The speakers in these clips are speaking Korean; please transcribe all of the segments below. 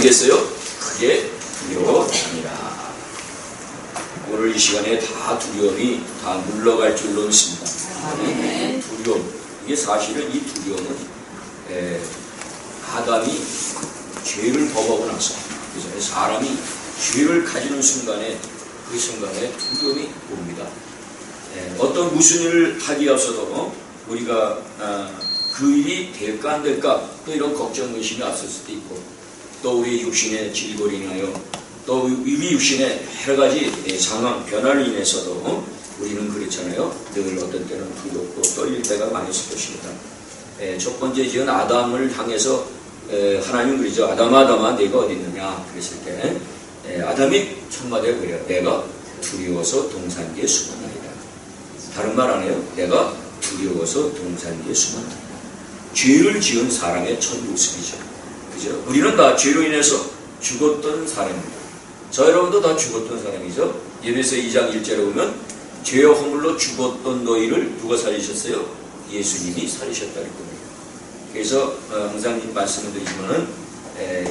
되겠어요? 크게 두려워합니다. 오늘 이 시간에 다 두려움이 다 물러갈 줄로 믿습니다. 두려움, 이게 사실은 이 두려움은 아담이 죄를 범하고 나서, 그래서 사람이 죄를 가지는 순간에, 그 순간에 두려움이 옵니다. 어떤 무슨 일을 하기에 앞서도 우리가 그 일이 될까 안 될까, 또 이런 걱정 의심이 앞설 수도 있고, 또 우리 육신의 질고로 인하여, 또 우리 육신의 여러 가지 상황, 변화를 인해서도 우리는 그렇잖아요. 늘 어떤 때는 두렵고 떨릴 때가 많이 있을 것입니다. 첫 번째 지은 아담을 향해서 하나님은 그러죠. 아담아 내가 어디 있느냐 그랬을 때 아담이 첫마디에 그래요. 내가 두려워서 동산 뒤에 숨었나이다. 다른 말 안 해요. 내가 두려워서 동산 뒤에 숨었나이다. 죄를 지은 사람의 첫 모습이죠. 그죠? 우리는 다 죄로 인해서 죽었던 사람입니다. 저 여러분도 다 죽었던 사람이죠. 예배서 2장 1절에 보면 죄와 허물로 죽었던 너희를 누가 살리셨어요? 예수님이 살리셨다 그랬거든요. 그래서 항상 말씀을 드리지만은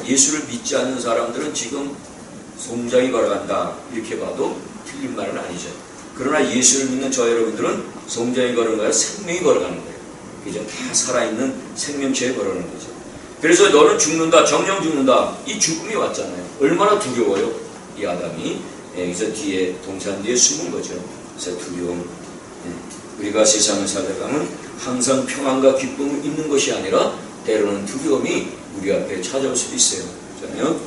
예수를 믿지 않는 사람들은 지금 송장이 걸어간다 이렇게 봐도 틀린 말은 아니죠. 그러나 예수를 믿는 저 여러분들은 송장이 걸어가는 거야, 생명이 걸어가는 거예요. 그죠? 다 살아있는 생명체에 걸어가는 거죠. 그래서 너는 죽는다, 정령 죽는다. 이 죽음이 왔잖아요. 얼마나 두려워요, 이 아담이. 그래서 뒤에 동산 뒤에 숨은 거죠. 그래서 두려움. 우리가 세상을 살아가면 항상 평안과 기쁨이 있는 것이 아니라 때로는 두려움이 우리 앞에 찾아올 수도 있어요. 그렇잖아요.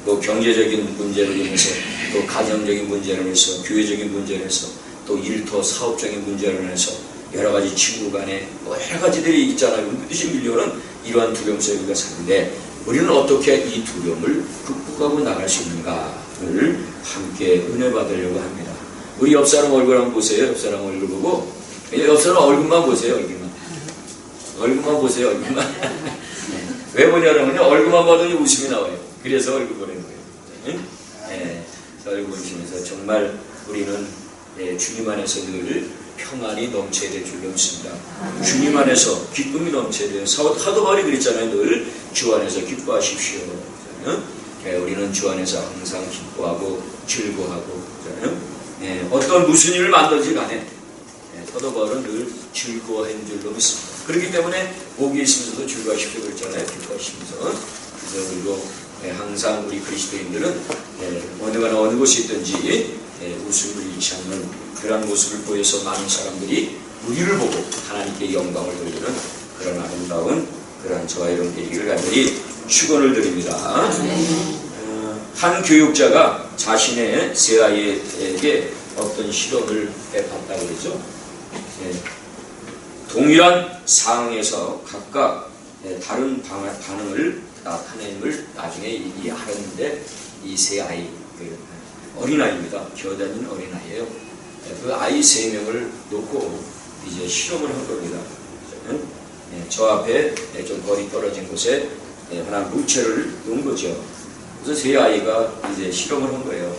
또 경제적인 문제로 인해서, 또 가정적인 문제로 인해서, 교회적인 문제로 인해서, 또 일터 사업적인 문제로 인해서 여러 가지 친구 간에 여러 가지들이 있잖아요. 반드시 밀려오는 이러한 두려움 속에 우리가 사는데, 우리는 어떻게 이 두려움을 극복하고 나갈 수 있는가를 함께 은혜 받으려고 합니다. 우리 옆 사람 얼굴 한번 보세요. 옆 사람 얼굴 보고, 옆 사람 얼굴만 보세요. 얼굴만 보세요. 얼굴만. 왜 보냐면요, 얼굴만 봐도 웃음이 나와요. 그래서 얼굴 보는 거예요. 얼굴 보시면서 정말 우리는 주님 안에서 늘 평안이 넘쳐야 될 줄로 믿습니다. 주님 안에서 기쁨이 넘쳐야 돼요. 사도 바울이 그랬잖아요. 늘 주 안에서 기뻐하십시오. 우리는 주 안에서 항상 기뻐하고 즐거워하고, 어떤 무슨 일을 만들지 간에 사도 바울은 늘 즐거워하는 줄로 믿습니다. 그렇기 때문에 복이 있으면서도 즐거워하십시오 그랬잖아요. 기뻐하시면서. 그래서 그리고 항상 우리 그리스도인들은 어느 곳에 있든지 웃음을 잃지 않는 그런 모습을 보여서 많은 사람들이 우리를 보고 하나님께 영광을 돌리는 그런 아름다운 그런 저와 여러분 되기를 간절히 축원을 드립니다. 한 교육자가 자신의 세 아이에게 어떤 실험을 베풀었다고 그러죠. 동일한 상황에서 각각 다른 반응을 나타냄을 나중에 하는데, 이 세 아이, 어린아이입니다. 기어다니는 어린아이예요. 그 아이 3명을 놓고 이제 실험을 한 겁니다. 저 앞에 좀 거리 떨어진 곳에 하나 물체를 놓은 거죠. 그래서 세 아이가 이제 실험을 한 거예요.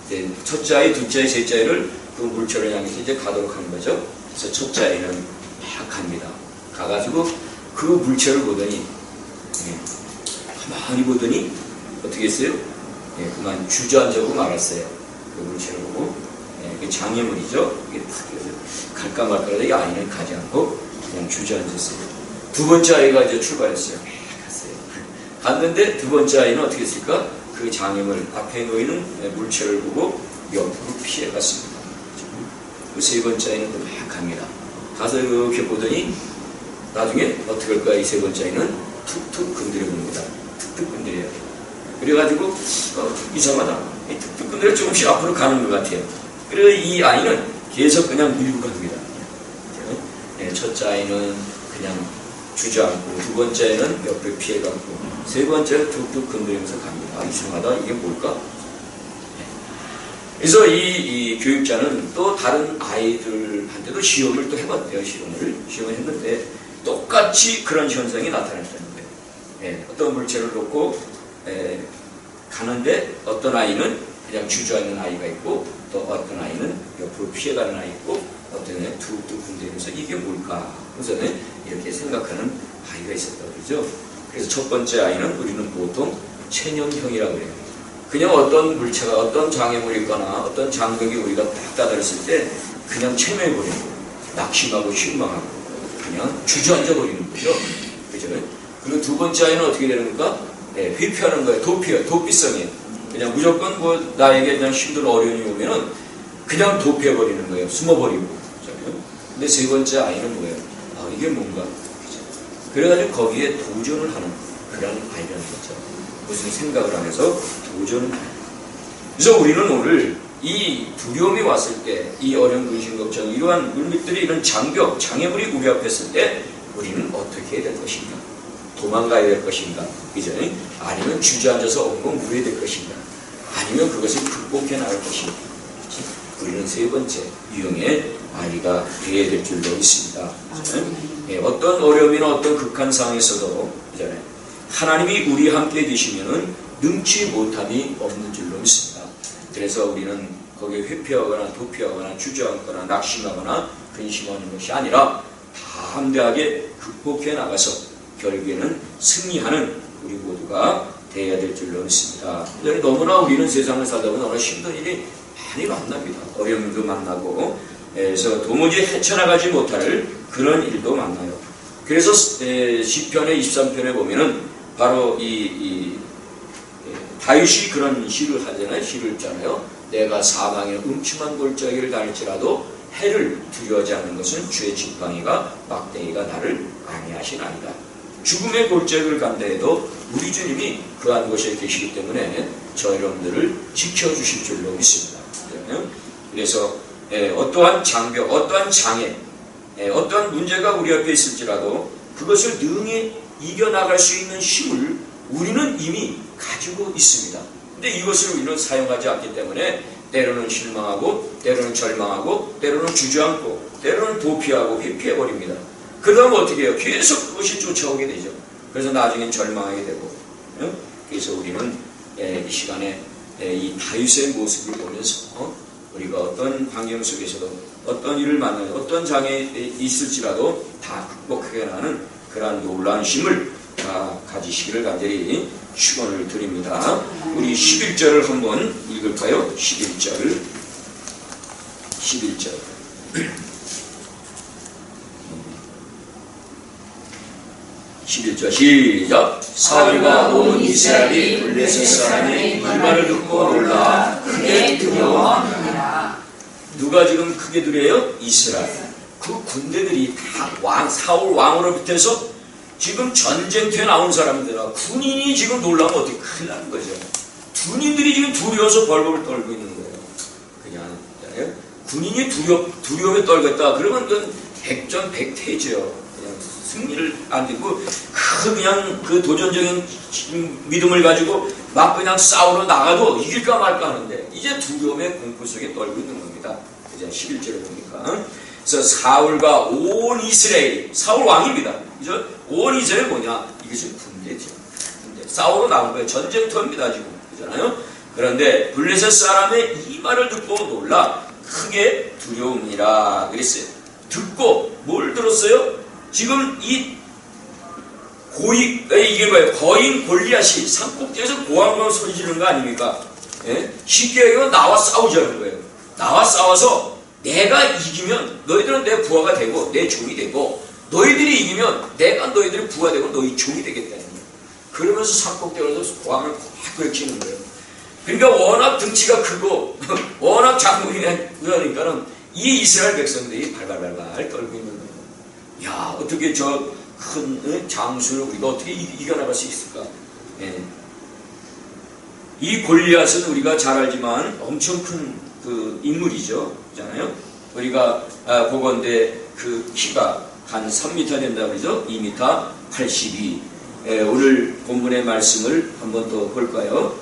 이제 첫째 아이, 둘째 아이, 셋째 아이를 그 물체를 향해서 이제 가도록 하는 거죠. 그래서 첫째 아이는 막 갑니다. 가가지고 그 물체를 보더니, 가만히 보더니 어떻게 했어요? 그만 주저앉고 말았어요. 그 물체를 보고. 장애물이죠. 이게 갈까 말까 하다가 이 아이는 가지 않고 그냥 주저앉았어요. 두 번째 아이가 이제 출발했어요. 갔어요. 갔는데 두 번째 아이는 어떻게 했을까? 그 장애물 앞에 놓이는 물체를 보고 옆으로 피해갔습니다. 그 세 번째 아이는 또 막 갑니다. 가서 이렇게 보더니 나중에 어떻게 할까? 이 세 번째 아이는 툭툭 건드려 봅니다. 툭툭 건드려요. 그래가지고 이상하다. 툭툭 건드려 조금씩 앞으로 가는 것 같아요. 그리고 이 아이는 계속 그냥 밀고 갑니다. 첫째 아이는 그냥 주저앉고, 두 번째 아이는 옆에 피해가고, 세 번째는 툭툭 건드리면서 갑니다. 이상하다. 이게 뭘까? 그래서 이 교육자는 또 다른 아이들한테도 시험을 또 해봤대요. 시험을 했는데 똑같이 그런 현상이 나타났다는 거예요. 어떤 물체를 놓고 가는데 어떤 아이는 그냥 주저앉는 아이가 있고, 또 어떤 아이는 옆으로 피해가는 아이 있고, 어떤 애는 툭툭 건드리면서 이게 뭘까? 우선은 이렇게 생각하는 아이가 있었다고 그러죠. 그래서 첫 번째 아이는 우리는 보통 체념형이라고 해요. 그냥 어떤 물체가 어떤 장애물이 있거나 어떤 장벽이 우리가 딱 따라했을 때 그냥 체념해버리는 거예요. 낙심하고 실망하고 그냥 주저앉아 버리는 거죠. 그죠? 그리고 두 번째 아이는 어떻게 되는 겁니까? 네, 회피하는 거예요. 도피성이에요. 그냥 무조건 뭐 나에게 그냥 힘든 어려움이 오면은 그냥 도피해버리는 거예요. 숨어버리고. 근데 세 번째 아이는 뭐예요? 아, 이게 뭔가. 그죠? 그래가지고 거기에 도전을 하는 그런 아이라는 거죠. 무슨 생각을 안 해서 도전을 하는. 그래서 우리는 오늘 이 두려움이 왔을 때, 이 어려운 근심 걱정, 이러한 물밑들이 이런 장벽, 장애물이 우리 앞에 있을 때 우리는 어떻게 해야 될 것인가? 도망가야 될 것인가? 그죠? 아니면 주저앉아서 엉엉 울어야 될 것인가? 아니면 그것을 극복해 나갈 것인가? 그치? 우리는 세 번째 유형의 아이가 되어야 될 줄로 있습니다. 네, 어떤 어려움이나 어떤 극한 상황에서도 그잖아요. 하나님이 우리 함께 계시면은 능치 못함이 없는 줄로 믿습니다. 그래서 우리는 거기에 회피하거나 도피하거나 주저앉거나 낙심하거나 근심하는 것이 아니라 담대하게 극복해 나가서 결국에는 승리하는 우리 모두가 되어야 될 줄로 믿습니다. 너무나 우리는 세상을 살다 보면 너무나 힘든 일이 많이 만납니다. 어려움도 만나고, 그래서 도무지 헤쳐나가지 못할 그런 일도 만나요. 그래서 시편의 23편에 보면은 바로 다윗이 그런 시를 하잖아요. 시를 읽잖아요. 내가 사방에 음침한 골짜기를 다닐지라도 해를 두려워하지 않는 것은 주의 지팡이가 막대기가 나를 안위하시나이다. 죽음의 골짜기를 간다 해도 우리 주님이 그한 곳에 계시기 때문에 저 여러분들을 지켜주실 줄로 믿습니다. 그래서 어떠한 장벽, 어떠한 장애, 어떠한 문제가 우리 앞에 있을지라도 그것을 능히 이겨나갈 수 있는 힘을 우리는 이미 가지고 있습니다. 근데 이것을 우리는 사용하지 않기 때문에 때로는 실망하고 때로는 절망하고 때로는 주저앉고 때로는 도피하고 회피해버립니다. 그러면 어떻게 해요? 계속 그것이 쫓아오게 되죠. 그래서 나중엔 절망하게 되고. 그래서 우리는 이 시간에 이 다윗의 모습을 보면서 우리가 어떤 환경 속에서도 어떤 일을 만나는 어떤 장애에 있을지라도 다 극복해 나가는 그러한 놀라운 힘을 다 가지시기를 간절히 축원을 드립니다. 우리 11절을 한번 읽을까요? 11절 11절 시작. 사울과 온 이스라엘이 블레셋 사람의 이 말을 듣고 놀라 크게 두려워하느니라. 누가 지금 크게 두려워요? 이스라엘. 그 군대들이 다 사울 왕으로부터서 지금 전쟁터에 나온 사람들아 군인이 지금 놀라면 어떻게 큰일 나는 거죠. 군인들이 지금 두려워서 벌벌 떨고 있는 거예요. 그냥 군인이 두려움에 떨겠다 그러면 그건 백전백패죠. 승리를 안 되고 그냥 그 도전적인 믿음을 가지고 막 그냥 싸우러 나가도 이길까 말까 하는데 이제 두려움의 공포 속에 떨고 있는 겁니다. 이제 11절에 보니까 그래서 사울과 온 이스라엘이 사울 왕입니다. 그죠? 온 이스라엘 뭐냐? 이것이 군대죠. 군대. 싸우러 나온 거예요. 전쟁터입니다 지금. 그잖아요. 그런데 블레셋 사람의 이 말을 듣고 놀라 크게 두려움이라 그랬어요. 듣고 뭘 들었어요? 지금 이 이게 뭐예요? 거인 골리앗이 산꼭대기에서 고함고함 소리 지르는 거 아닙니까? 예? 쉽게 얘기하면 나와 싸우자는 거예요. 나와 싸워서 내가 이기면 너희들은 내 부하가 되고 내 종이 되고 너희들이 이기면 내가 너희들의 부하가 되고 너희 종이 되겠다는 거예요. 그러면서 산꼭대기에서 고함을 확 외치는 거예요. 그러니까 워낙 등치가 크고 워낙 장군이니까는 이 이스라엘 백성들이 발발발발 떨고 있는 거예요. 야, 어떻게 저 큰 장수를 우리가 어떻게 이겨나갈 수 있을까? 예. 이 골리앗은 우리가 잘 알지만 엄청 큰 그 인물이죠. 그잖아요. 우리가 보건대 그 키가 한 3m 된다고 그러죠. 2m 82. 오늘 본문의 말씀을 한번 더 볼까요?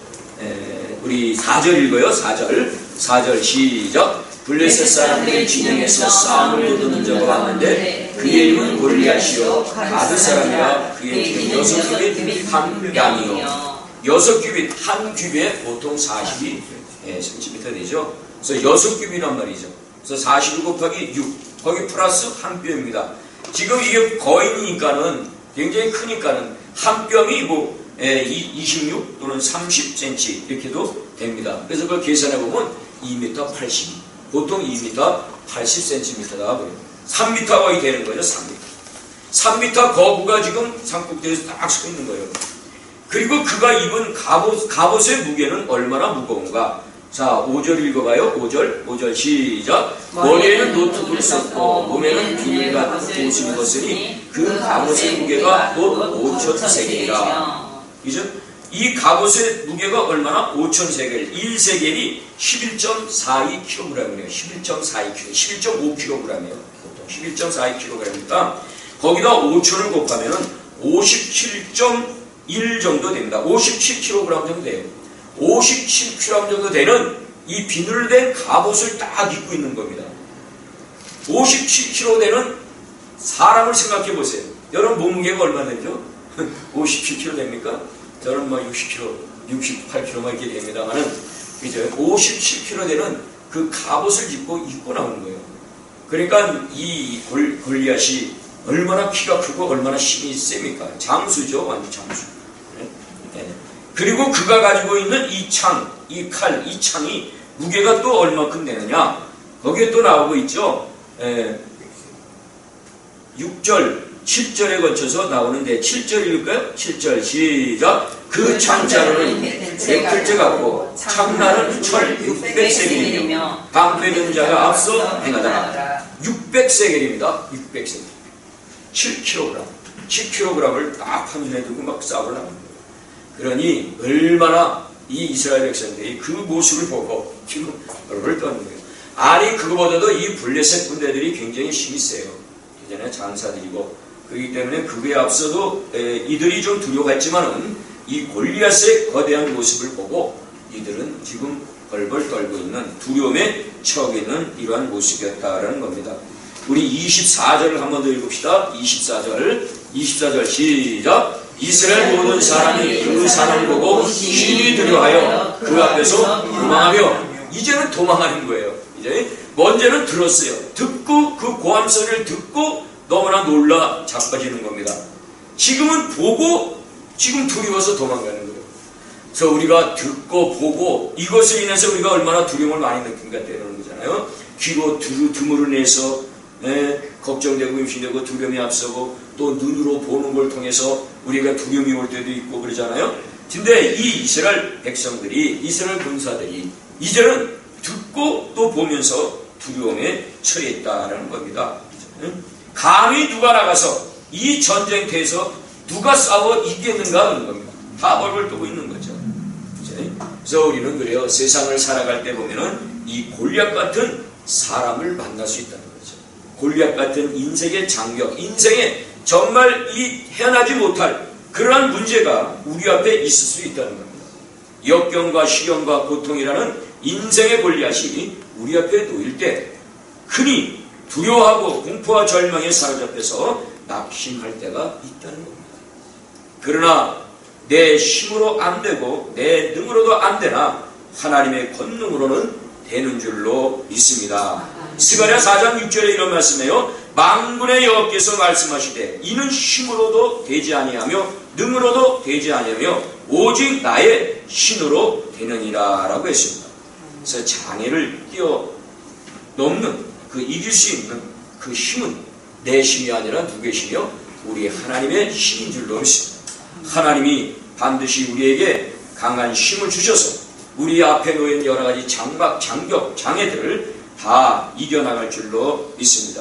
우리 4절 읽어요. 4절 시작. 블레셋 사람들의 진영에서 싸움을 거두는 자가 왔는데 그의 이름은 골리앗이요 가드 사람이라 그의 키는 6규빗 한 양이요. 6규빗 한 규빗에 보통 42cm 되죠. 그래서 6규빗이란 말이죠. 그래서 42 곱하기 6 거기 플러스 한 뼘입니다. 지금 이게 거인이니까는 굉장히 크니까는 한 뼘이 뭐 26 또는 30cm 이렇게도 됩니다. 그래서 그걸 계산해 보면 2m 82. 보통 2m 80cm가 그래요. 3m 거의 되는 거죠. 3m. 3m 거구가 지금 산꼭대기에서 딱 서 있는 거예요. 그리고 그가 입은 갑옷의 무게는 얼마나 무거운가. 자, 5절 읽어봐요. 5절 시작. 머리에는 노트를 썼고 몸에는 비닐같은 옷을 입었으니 그 갑옷의 무게가 곧 5,000세겔이라. 그죠? 이 갑옷의 무게가 얼마나? 5,000세겔. 1세겔이 11.42kg이에요. 11.42kg. 11.5kg이에요. 보통 11.42kg이니까 거기다 5,000을 곱하면은 57.1 정도 됩니다. 57kg 정도 돼요. 57kg 정도 되는 이 비늘된 갑옷을 딱 입고 있는 겁니다. 57kg 되는 사람을 생각해 보세요. 여러분 몸무게가 얼마 되죠? 57kg 됩니까? 저는 뭐 60kg, 68kg 이렇게 됩니다만은, 그죠? 57kg 되는 그 갑옷을 입고 나오는 거예요. 그러니까 이 골리앗이 얼마나 키가 크고 얼마나 힘이 셉니까? 장수죠, 완전 장수. 네. 그리고 그가 가지고 있는 이 창, 이 칼, 이 창이 무게가 또 얼마큼 되느냐? 거기에 또 나오고 있죠. 6절, 7절에 거쳐서 나오는데 7절 읽을까요? 7절 시작. 그 창자루는 100풀째 같고 창날은 철 600세겔이며 방패든 자가 앞서 행하다. 600세겔입니다. 600세겔. 7kg. 7kg을 딱 한눈에 두고 막 싸우려 합니다. 그러니 얼마나 이 이스라엘 백성들이 그 모습을 보고 지금 얼굴을 떠는 거예요. 아니 그거보다도 이 블레셋 군대들이 굉장히 힘이 세요. 예전에 장사들이고 그렇기 때문에 그에 앞서도 이들이 좀 두려워했지만은 이 골리앗의 거대한 모습을 보고 이들은 지금 벌벌 떨고 있는 두려움에 처해 있는 이러한 모습이었다라는 겁니다. 우리 24절을 한 번 더 읽읍시다. 24절 시작. 이스라엘 모든 사람이 그 산을 보고 심히 두려워하여 그 앞에서 도망하며. 이제는 도망하는 거예요. 이제 먼저는 들었어요. 듣고 그 고함 소리를 듣고 너무나 놀라 자빠지는 겁니다. 지금은 보고 지금 두려워서 도망가는 거예요. 그래서 우리가 듣고 보고 이것을 인해서 우리가 얼마나 두려움을 많이 느낀가 되는 거잖아요. 귀로 드물을 내서 걱정되고 임신되고 두려움이 앞서고 또 눈으로 보는 걸 통해서 우리가 두려움이 올 때도 있고 그러잖아요. 근데 이 이스라엘 백성들이, 이스라엘 군사들이 이제는 듣고 또 보면서 두려움에 처했다라는 겁니다. 감히 누가 나가서 이 전쟁터에서 누가 싸워 이기겠는가 하는 겁니다. 다 벌벌 떠고 있는 거죠. 그래서 우리는 그래요. 세상을 살아갈 때 보면은 이 골리앗 같은 사람을 만날 수 있다는 거죠. 골리앗 같은 인생의 장벽, 인생에 정말 이 헤어나지 못할 그러한 문제가 우리 앞에 있을 수 있다는 겁니다. 역경과 시련과 고통이라는 인생의 골리앗이 우리 앞에 놓일 때 흔히 두려워하고 공포와 절망에 사로잡혀서 낙심할 때가 있다는 겁니다. 그러나 내 힘으로 안 되고 내 능으로도 안 되나 하나님의 권능으로는 되는 줄로 믿습니다. 스가랴 4장 6절에 이런 말씀이에요. 만군의 여호와께서 말씀하시되 이는 힘으로도 되지 아니하며 능으로도 되지 아니하며 오직 나의 신으로 되느니라 라고 했습니다. 그래서 장애를 뛰어넘는 그 이길 수 있는 그 힘은 내 힘이 아니라 누구의 힘이요? 우리 하나님의 힘인 줄로 믿습니다. 하나님이 반드시 우리에게 강한 힘을 주셔서 우리 앞에 놓인 여러 가지 장막, 장벽, 장애들을 다 이겨나갈 줄로 믿습니다.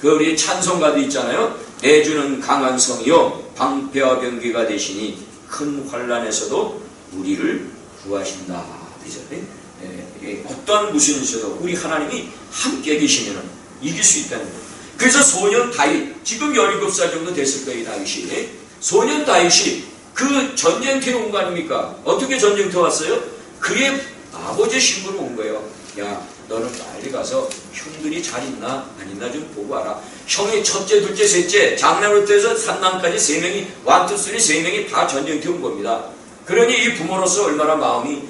그 우리 찬송가도 있잖아요. 내주는 강한 성이요 방패와 병기가 되시니 큰 환난에서도 우리를 구하신다. 어떤 무슨 일에서도 우리 하나님이 함께 계시면 이길 수 있다는 거예요. 그래서 소년 다윗, 지금 17살 정도 됐을 거예요. 다윗이. 소년 다윗이 그 전쟁터에 온 거 아닙니까? 어떻게 전쟁터 왔어요? 그의 아버지 신부로 온 거예요. 야, 너는 빨리 가서 형들이 잘 있나 안 있나 좀 보고 와라. 형이 첫째, 둘째, 셋째, 장남부터 해서 삼남까지 3명이, 1, 2, 3, 3명이 다 전쟁터에 온 겁니다. 그러니 이 부모로서 얼마나 마음이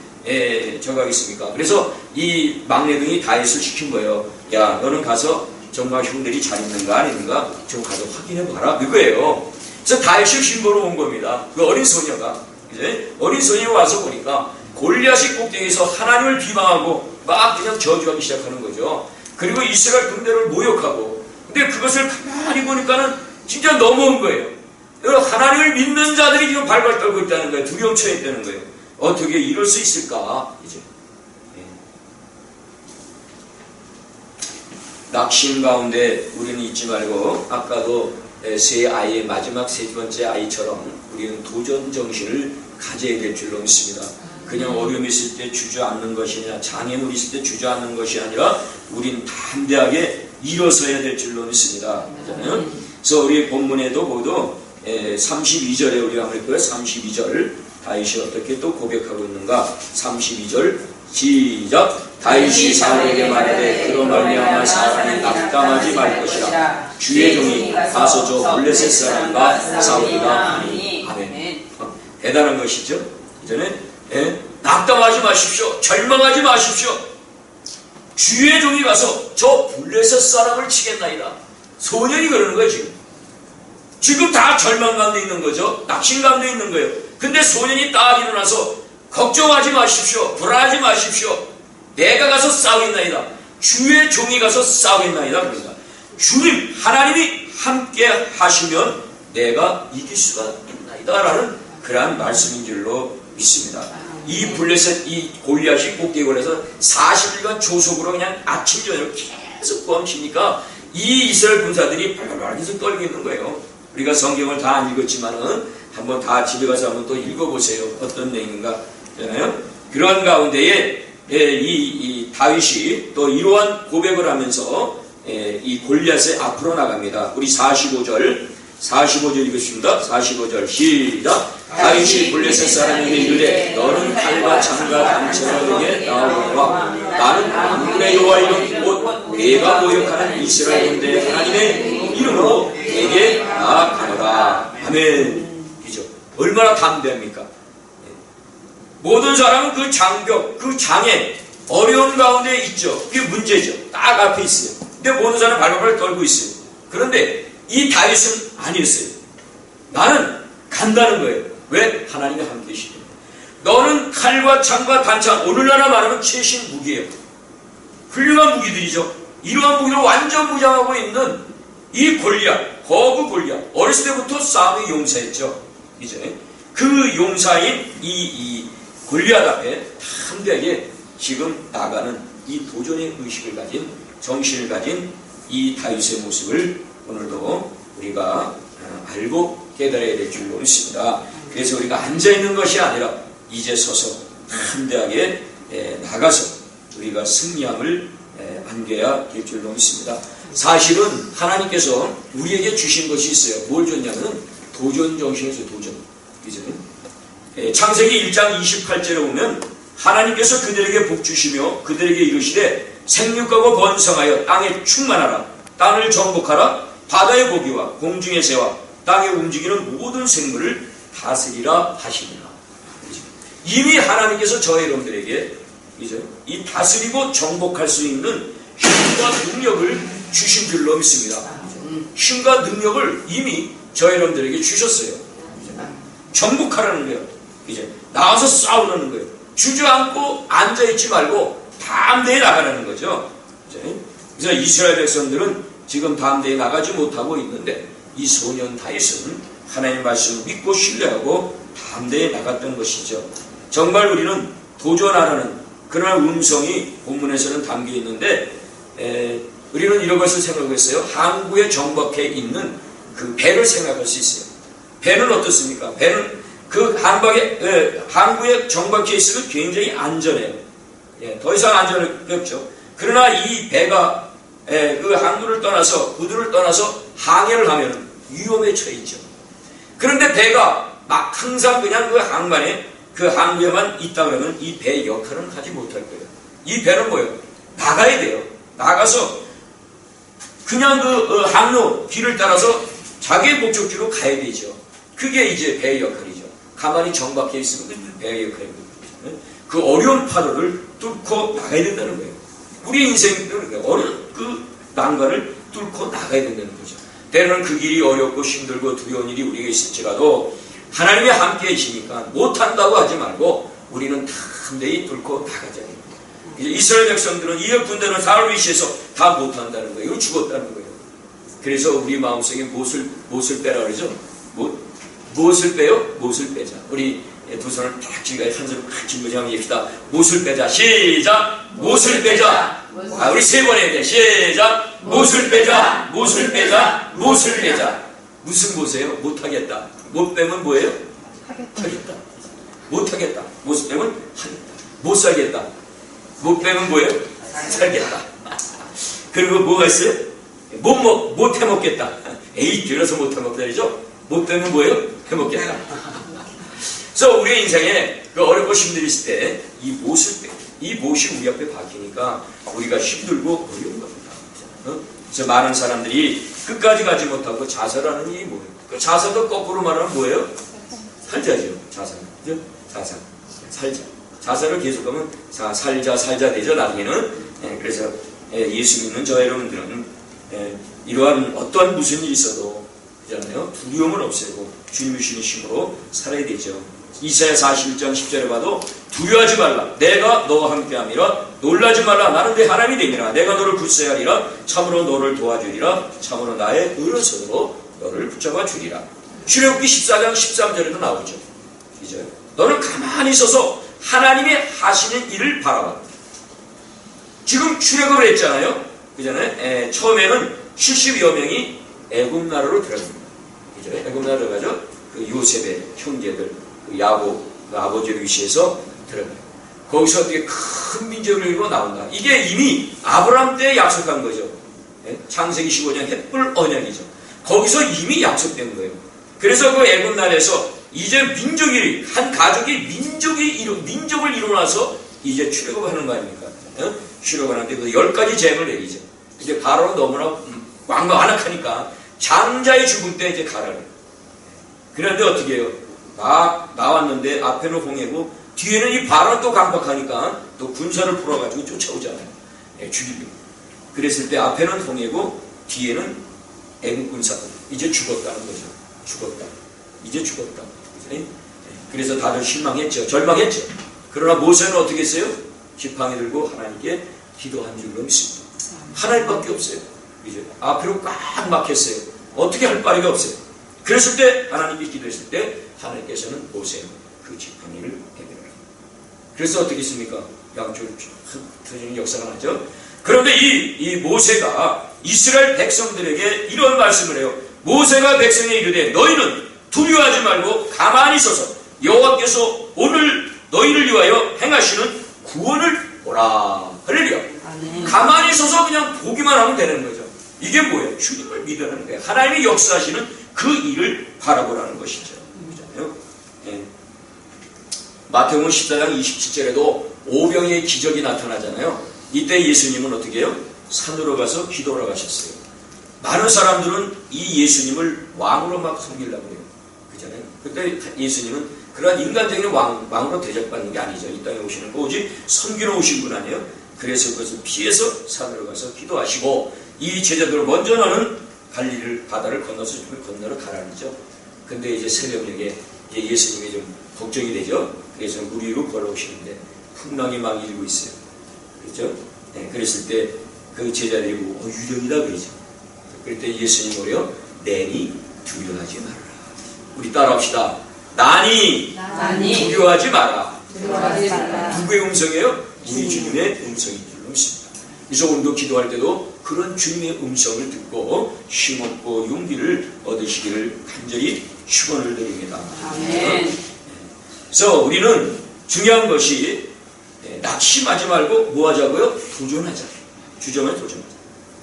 저가겠습니까? 그래서 이 막내둥이 다윗을 시킨 거예요. 야, 너는 가서 정말 형들이 잘 있는가 안 있는가 좀 가서 확인해 봐라. 그거예요. 그래서 다윗을 신보러 온 겁니다. 그 어린 소녀가. 이제 어린 소녀가 와서 보니까 골리앗이 꼭대기에서 하나님을 비방하고 막 그냥 저주하기 시작하는 거죠. 그리고 이스라엘 군대를 모욕하고. 근데 그것을 가만히 보니까는 진짜 너무한 거예요. 하나님을 믿는 자들이 지금 발발 떨고 있다는 거예요. 두려움 처해 있다는 거예요. 어떻게 이럴 수 있을까? 이제 낙심 가운데 우리는 잊지 말고 아까도 세 아이의 마지막 세 번째 아이처럼 우리는 도전 정신을 가져야 될 줄로 믿습니다. 그냥 어려움이 있을 때 주저앉는 것이 아니라 장애물이 있을 때 주저앉는 것이 아니라 우린 담대하게 일어서야 될 줄로 믿습니다. 그래서 우리 본문에도 모두 32절에 우리가 할 거예요. 32절 다윗이 어떻게 또 고백하고 있는가? 32절 시작. 다윗이 사울에게 말하되 그로 말미암아 사람이 낙담하지 말 것이라. 주의 종이 가서 저 블레셋 사람과 싸우리라 하니. 아멘. 대단한 것이죠. 이전에 낙담하지 마십시오. 절망하지 마십시오. 주의 종이 가서 저 블레셋 사람을 치겠나이다. 소년이 그러는 거예요. 지금 다 절망 가운데 있는 거죠. 낙심 가운데 있는 거예요. 근데 소년이 딱 일어나서 걱정하지 마십시오. 불안하지 마십시오. 내가 가서 싸우겠나이다. 주의 종이 가서 싸우겠나이다. 그러니까 주님 하나님이 함께 하시면 내가 이길 수가 있나이다 라는 그러한 말씀인 줄로 믿습니다. 이 블레셋 이 골리앗이 꼭대기 올라서 40일간 조속으로 그냥 아침 저녁 계속 뻥치니까 이 이스라엘 군사들이 발발발 계속 떨고 있는 거예요. 우리가 성경을 다 안 읽었지만은 한번 다 집에 가서 한번 또 읽어보세요. 어떤 내용인가. 잖아요. 그런 가운데에 이 다윗이 또 이러한 고백을 하면서 이 골리앗의 앞으로 나갑니다. 우리 45절 읽겠습니다. 45절 시작. 다윗이 블레셋 사람에게 이르되 너는 칼과 창과 단체로 내게 나오거라. 나는 만군의 여호와 이름 곧 내가 모욕하는 이스라엘 군대 하나님의 이름으로 내게 나아가노라. 아멘. 이죠. 얼마나 담대합니까? 모든 사람은 그 장벽, 그 장애, 어려운 가운데 있죠. 그게 문제죠. 딱 앞에 있어요. 근데 모든 사람은 발발발 떨고 있어요. 그런데 이 다윗은 아니었어요. 나는 간다는 거예요. 왜? 하나님이 함께 계시죠. 너는 칼과 창과 단창, 오늘날로 말하면 최신 무기예요. 훌륭한 무기들이죠. 이러한 무기로 완전 무장하고 있는 이 골리앗, 거구 골리앗, 어렸을 때부터 싸움의 용사였죠. 이제 그 용사인 이 골리앗 앞에 담대하게 지금 나가는 이 도전의 의식을 가진, 정신을 가진 이 다윗의 모습을 오늘도 우리가 알고 깨달아야 될 줄로 믿습니다. 그래서 우리가 앉아있는 것이 아니라 이제 서서 담대하게 나가서 우리가 승리함을 안겨야 될 줄로 믿습니다. 사실은 하나님께서 우리에게 주신 것이 있어요. 뭘 줬냐면 도전 정신이죠. 도전. 그죠? 창세기 1장 28절에 보면 하나님께서 그들에게 복 주시며 그들에게 이르시되 생육하고 번성하여 땅에 충만하라. 땅을 정복하라. 바다의 고기와 공중의 새와 땅에 움직이는 모든 생물을 다스리라 하시니라. 이미 하나님께서 저 여러분들에게 이 다스리고 정복할 수 있는 힘과 능력을 주신 줄로 믿습니다. 힘과 능력을 이미 저 여러분들에게 주셨어요. 정복하라는 거예요. 이제 나와서 싸우라는 거예요. 주저앉고 앉아있지 말고 담대히 나가라는 거죠. 그래서 이스라엘 백성들은 지금 담대히 나가지 못하고 있는데 이 소년 다윗은 하나님의 말씀을 믿고 신뢰하고 담대히 나갔던 것이죠. 정말 우리는 도전하라는 그런 음성이 본문에서는 담겨 있는데 우리는 이런 것을 생각했어요. 항구에 정박해 있는 그 배를 생각할 수 있어요. 배는 어떻습니까? 배는 그 항구에 정박해 있으면 굉장히 안전해요. 더 이상 안전이 없죠. 그러나 이 배가 그 항구를 떠나서 구두를 떠나서 항해를 하면 위험에 처해 있죠. 그런데 배가 막 항상 그냥 그 항만에 그 항구에만 있다 그러면 이 배의 역할은 하지 못할 거예요. 이 배는 뭐예요? 나가야 돼요. 나가서 그냥 그 항로 길을 따라서 자기의 목적지로 가야 되죠. 그게 이제 배의 역할이죠. 가만히 정박해 있으면 그 배의 역할입니다. 그 어려운 파도를 뚫고 나가야 된다는 거예요. 우리 인생도 어려운 그 난관을 뚫고 나가야 된다는 거죠. 때로는 그 길이 어렵고 힘들고 두려운 일이 우리에게 있을지라도 하나님이 함께 계시니까 못한다고 하지 말고 우리는 담대히 뚫고 나가자. 이스라엘 백성들은 이역 군대는 사울 위시해서 다 못한다는 거예요. 이거 죽었다는 거예요. 그래서 우리 마음속에 무엇을 빼라 그러죠? 무엇을 빼요? 무엇을 빼자. 우리 두 손을 딱 쥐고 한 손을 딱 쥐고 한번 합시다. 무엇을 빼자. 시작. 무엇을 빼자. 우리 세 번 해야 돼. 시작. 무엇을 빼자. 무엇을 빼자. 무엇을 빼자. 무슨 무엇이에요? 못하겠다. 못 빼면 뭐예요? 하겠다. 못하겠다. 못 빼면 하겠다. 못 살겠다. 못 빼면 뭐예요? 살겠다. 그리고 뭐가 있어요? 못 해먹겠다. 에이, 들어서 못 해먹다이죠? 못 빼면 뭐예요? 해먹겠다. 그래서 우리의 인생에 그 어렵고 힘들을 때 이 못을 빼. 이 못이 우리 앞에 박히니까 우리가 힘들고 어려운 겁니다. 그래서 많은 사람들이 끝까지 가지 못하고 자살하는 일이 뭐예요? 그 자살도 거꾸로 말하면 뭐예요? 살자죠. 자살. 그죠? 자살. 살자. 자살을 계속하면 살자 되죠. 나중에는. 그래서 예수 믿는 저 여러분들은 이러한 어떠한 무슨 일이 있어도 그잖아요. 두려움을 없애고 주님이 주신 힘으로 살아야 되죠. 이사야 41장 10절에 봐도 두려워하지 말라. 내가 너와 함께함이라. 놀라지 말라. 나는 네 하나님이 되니라. 내가 너를 굳세하리라. 참으로 너를 도와주리라. 참으로 나의 의로서로 너를 붙잡아 주리라. 출애굽기 14장 13절에도 나오죠. 그죠? 너는 가만히 있어서 하나님이 하시는 일을 바라봐. 지금 출애굽을 했잖아요. 그잖아요. 처음에는 70여 명이 애굽 나라로 들어갑니다. 그죠? 애굽 나라로 들어가죠. 그 요셉의 형제들, 그 야곱, 그 아버지를 위시해서 들어가요. 거기서 어떻게 큰 민족을 이루고 나온다. 이게 이미 아브라함 때 약속한 거죠. 창세기 15장 햇불 언약이죠. 거기서 이미 약속된 거예요. 그래서 그 애굽 나라에서 이제 민족이, 한 가족이 민족을 이루고 나서 이제 출애굽을 하는 거 아닙니까? 출애굽을 하는데 그 10가지 재앙을 내리죠. 이제 바로는 너무나 완강하니까 장자의 죽음 때 이제 가라를. 그런데 어떻게 해요? 나왔는데 앞에는 홍해고 뒤에는 이 바로는 또 강박하니까 또 군사를 풀어가지고 쫓아오잖아요. 죽이고. 그랬을 때 앞에는 홍해고 뒤에는 애국 군사. 이제 죽었다는 거죠. 죽었다. 이제 죽었다. 그래서 다들 실망했죠. 절망했죠. 그러나 모세는 어떻게 했어요? 지팡이 들고 하나님께 기도한 줄로 믿습니다. 하나님밖에 없어요. 이제 앞으로 꽉 막혔어요. 어떻게 할 바리가 없어요. 그랬을 때 하나님께 기도했을 때 하나님께서는 모세 그 지팡이를 해결해요. 그래서 어떻게 했습니까? 양쪽으로 터지는 역사가 나죠. 그런데 이 모세가 이스라엘 백성들에게 이런 말씀을 해요. 모세가 백성에 이르되 너희는 두려워하지 말고 가만히 있어서 여호와께서 오늘 너희를 위하여 행하시는 구원을 보라. 할렐루야. 가만히 있어서 그냥 보기만 하면 되는 거죠. 이게 뭐예요? 주님을 믿으라는 거예요. 하나님이 역사하시는 그 일을 바라보라는 것이죠. 그렇잖아요. 마태복음 14장 27절에도 오병이의 기적이 나타나잖아요. 이때 예수님은 어떻게 해요? 산으로 가서 기도하러 가셨어요. 많은 사람들은 이 예수님을 왕으로 막 섬기려고 해요. 그잖아요. 그때 예수님은 그런 인간적인 왕으로 대접받는 게 아니죠. 이 땅에 오시는 거 오직 섬기러 오신 분 아니에요. 그래서 그것을 피해서 산으로 가서 기도하시고 이 제자들을 먼저 나는 갈릴리를 바다를 건너서 건너러 가라는죠. 근데 이제 새벽녘에 예수님이 좀 걱정이 되죠. 그래서 물 위로 걸어오시는데 풍랑이 막 일고 있어요. 그렇죠? 그랬을 때 그 제자들이 보고 유령이다 그러죠. 그럴 때 예수님 뭐래요? 내니 두려워하지 말아라. 우리 따라합시다. 나니 두려워하지 마라. 누구의 음성이에요? 우리 주님의 음성인 줄로 믿습니다. 그래서 오늘도 기도할 때도 그런 주님의 음성을 듣고 힘없고 용기를 얻으시기를 간절히 축원을 드립니다. 아멘. 그래서 우리는 중요한 것이 낙심하지 말고 뭐 하자고요? 도전하자. 주정을 도전하자.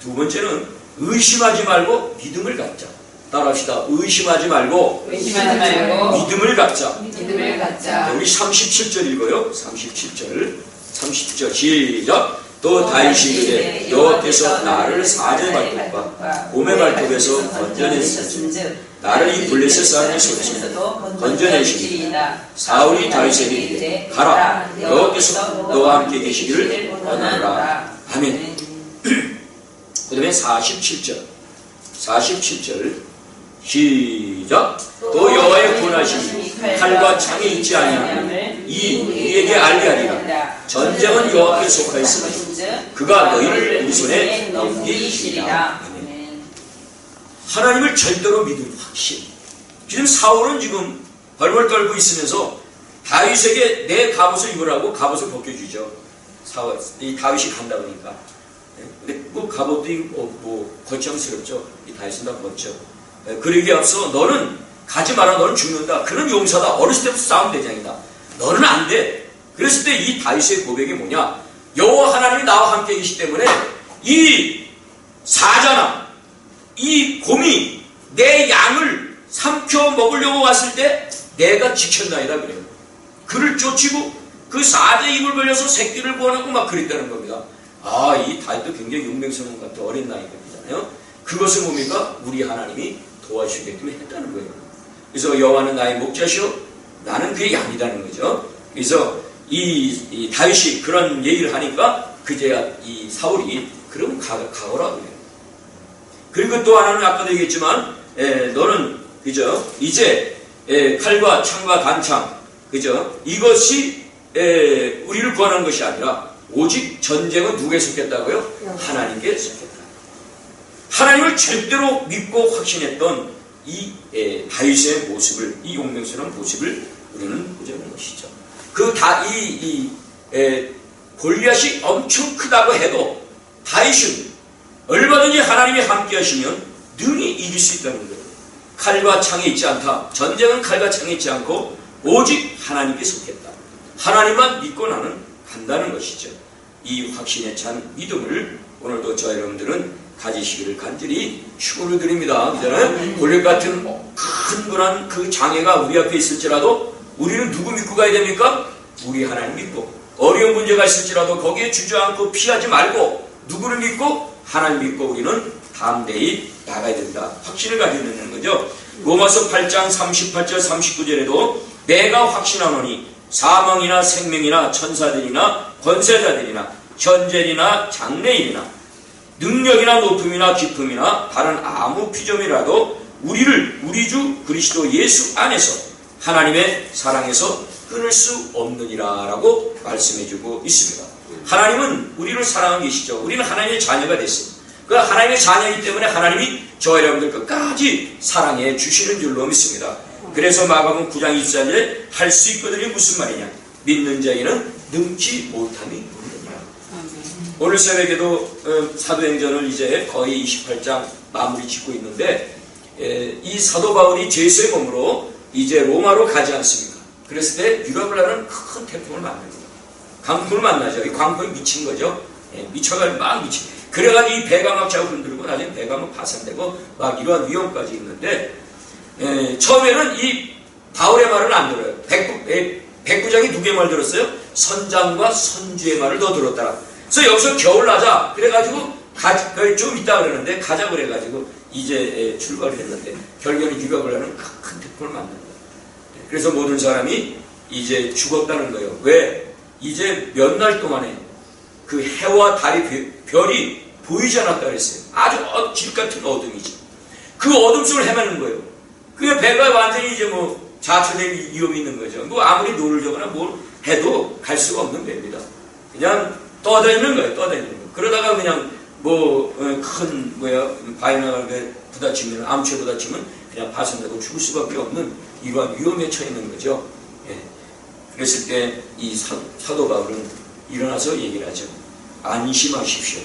두 번째는 의심하지 말고 믿음을 갖자. 따라합시다. 의심하지 말고 믿음을 갖자. 우리 37절 읽어요. 37절 시작. 또 다윗이 이르되 여호와께서 나를 사제 발톱과 곰의 발톱에서 건져내시니 나를 이 블레셋 사람의 손에서 건져내시니 사울이 다윗에게 이르되 가라 여호와께서 너와 함께 계시기를 원하노라. 아멘. 그 다음에 47절 47절 시작. 또 여호와의 권하심이 칼과 창이 있지 아니하면 우리에게 알리하리라. 전쟁은 여호와께 속하였으니 그가 너희를 우리 손에 넘기시리라. 하나님을 절대로 믿을 확신. 지금 사울은 지금 벌벌 떨고 있으면서 다윗에게 내 갑옷을 입으라고 갑옷을 벗겨주죠. 사울, 이 다윗이 간다 그러니까. 근데 그 갑옷도 뭐 거창스럽죠. 이 다윗은 다 벗죠. 그러기에 앞서 너는 가지 마라. 너는 죽는다. 그는 용사다. 어렸을 때부터 싸움 대장이다. 너는 안 돼. 그랬을 때 이 다윗의 고백이 뭐냐? 여호와 하나님이 나와 함께 계시기 때문에 이 사자나 이 곰이 내 양을 삼켜 먹으려고 왔을 때 내가 지켰나이다 그래요. 그를 쫓이고 그 사자의 입을 벌려서 새끼를 구원하고 막 그랬다는 겁니다. 아, 이 다윗도 굉장히 용맹스러운 것 같아. 어린 나이거든요. 그것은 뭡니까? 우리 하나님이 도와주시게끔 했다는 거예요. 그래서 여호와는 나의 목자시오 나는 그의 양이라는 거죠. 그래서 이 다윗이 그런 얘기를 하니까 그제야 이 사울이 그럼 가거라 그래요. 그리고 또 하나는 아까도 얘기했지만 너는 그죠? 이제 칼과 창과 단창 그죠? 이것이 우리를 구원하는 것이 아니라 오직 전쟁은 누구에 속했다고요? 하나님께 속했다. 하나님을 절대로 믿고 확신했던 이 다윗의 모습을, 이 용맹스러운 모습을 우리는 보자는 것이죠. 골리앗이 엄청 크다고 해도 다윗은 얼마든지 하나님이 함께 하시면 능히 이길 수 있다는 거예요. 칼과 창이 있지 않다. 전쟁은 칼과 창이 있지 않고 오직 하나님께 속했다. 하나님만 믿고 나는 간다는 것이죠. 이 확신에 찬 믿음을 오늘도 저 여러분들은 가지시기를 간절히 축원을 드립니다. 그잖아요. 골리앗 같은 큰 그런 그 장애가 우리 앞에 있을지라도 우리는 누구 믿고 가야 됩니까? 우리 하나님 믿고. 어려운 문제가 있을지라도 거기에 주저앉고 피하지 말고 누구를 믿고? 하나님 믿고 우리는 담대히 나가야 된다. 확신을 가지고 있는 거죠. 로마서 8장 38절 39절에도 내가 확신하노니 사망이나 생명이나 천사들이나 권세자들이나 현재이나 장래일이나 능력이나 높음이나 깊음이나 다른 아무 피조물이라도 우리를 우리 주 그리스도 예수 안에서 하나님의 사랑에서 끊을 수 없느니라 라고 말씀해주고 있습니다. 하나님은 우리를 사랑하고 계시죠. 우리는 하나님의 자녀가 됐어요. 그 하나님의 자녀이기 때문에 하나님이 저 여러분들 끝까지 사랑해 주시는 줄로 믿습니다. 그래서 마가복음 9장 24절에 할 수 있거든이 무슨 말이냐? 믿는 자에게는 능치 못함이 없느니라. 오늘 새벽에도 사도행전을 이제 거의 28장 마무리 짓고 있는데 이 사도 바울이 제수의 몸으로 이제 로마로 가지 않습니까? 그랬을 때 유럽을 하는 큰 태풍을 만납니다. 강풍을 만나죠. 이 광풍이 미친 거죠. 미쳐가지고 막 미친. 그래가지고 이 배가 막 자고 흔들고 나중에 배가 막 파산되고 막 이러한 위험까지 있는데 처음에는 이 바울의 말을 안 들어요. 백부장이 누구의 말 들었어요? 선장과 선주의 말을 더 들었더라. 그래서 여기서 겨울 나자 그래가지고 좀 있다 그러는데 가자 그래가지고 이제 출발을 했는데 결국에는 유럽을 하는 큰 태풍을 만납니다. 그래서 모든 사람이 이제 죽었다는 거예요. 왜? 이제 몇 날 동안에 그 해와 달이 별이 보이지 않았다 그랬어요. 아주 길 같은 어둠이지. 그 어둠 속을 헤매는 거예요. 그 배가 완전히 이제 뭐 자초될 위험이 있는 거죠. 뭐 아무리 노를 저거나 뭘 해도 갈 수가 없는 배입니다. 그냥 떠다 있는 거예요. 떠다 있는 거. 그러다가 그냥 뭐 큰 바이나갈에 부딪히면 암초에 부딪히면 그냥 파손되고 죽을 수밖에 없는 이러한 위험에 처해 있는 거죠. 예. 그랬을 때 이 사도 바울은 일어나서 얘기를 하죠. 안심하십시오.